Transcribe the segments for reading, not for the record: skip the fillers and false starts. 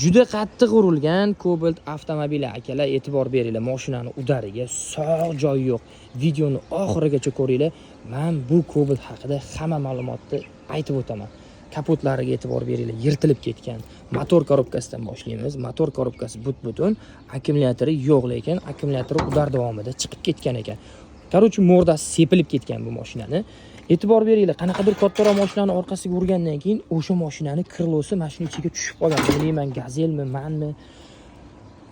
Juda qattiq urilgan Cobalt avtomobili akalar, e'tibor beringlar. Mashinani udariga sog' joyi yo'q. Videoni oxirigacha ko'ringlar. Men bu Cobalt haqida hamma ma'lumotni aytib o'taman. Kapotlariga e'tibor beringlar, yirtilib ketgan. Motor korobkasidan boshlaymiz. Motor korobkasi but-butun, akkumulyatori yo'q, lekin akkumulyatori udar davomida chiqib ketgan ekan. Qarochi mordasi sepilib ketgan bu mashinani. E'tibor beringlar, qanaqadir kattaroq mashinani orqasiga urgandan keyin o'sha mashinani krilosi mashina ichiga tushib qolgan. Bilmayman, gazelmi, manmi.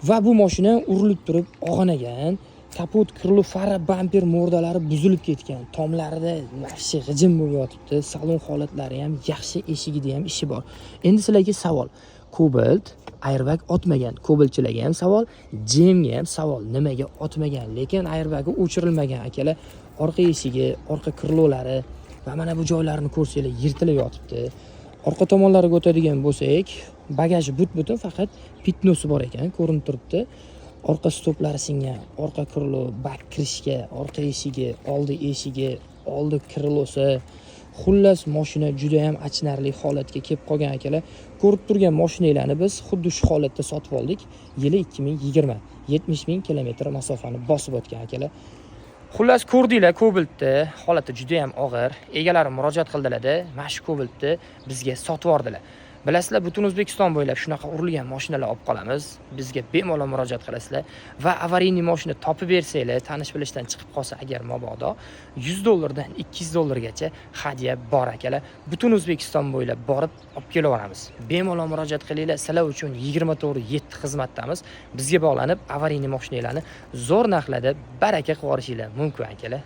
Va bu mashina urilib turib og'anagan. Kapot, krilo, fara, bamper mordalari buzilib ketgan. Tomlarida yaxshi g'ijim bo'lib yotibdi. Salon holatlari ham yaxshi, eshigida ham ishi bor. Endi sizlarga savol. Cobalt airbag otmagan. Cobaltchilarga ham savol, GMga ham savol. Nimaga otmagan? Lekin airbagi o'chirilmagan akalar. Orqa eshigi, orqa krilolari va mana bu joylarini ko'rsanglar yirtilib yotibdi. Orqa tomonlariga o'tadigan bo'lsak, bagaji but-butun, faqat pitnosi bor ekan, ko'rinib turibdi. Orqa stoplari singan, orqa krilo, bak kirishga, orqa eshigi, oldi krilosi. Xullas, mashina juda ham achinarli holatga kelib qolgan akalar. Ko'rib turgan mashinalarni biz xuddi shu holatda sotib oldik. Yili 2020, 70 ming kilometr masofani bosib o'tgan akalar. Xullas, ko'rdinglar, Cobaltni holati juda ham og'ir. Egalari murojaat qildilar-da, mana shu Cobaltni bizga sotib yubordilar. Bilasizlar, butun O'zbekiston bo'ylab shunaqa urilgan mashinalar olib qolamiz. Bizga bemalol murojaat qilasizlar va avariyni mashina topib bersanglar, tanish bilishdan chiqib qolsa agar mabodo, $100 dan $200 hadya bor akalar. Butun O'zbekiston bo'ylab borib olib kelaveramiz. Bemalol murojaat qilinglar, sizlar uchun 24/7 xizmatdamiz. Bizga bog'lanib avariyni mashinalarni zo'r narxlarda baraka qilib olishinglar mumkin akalar.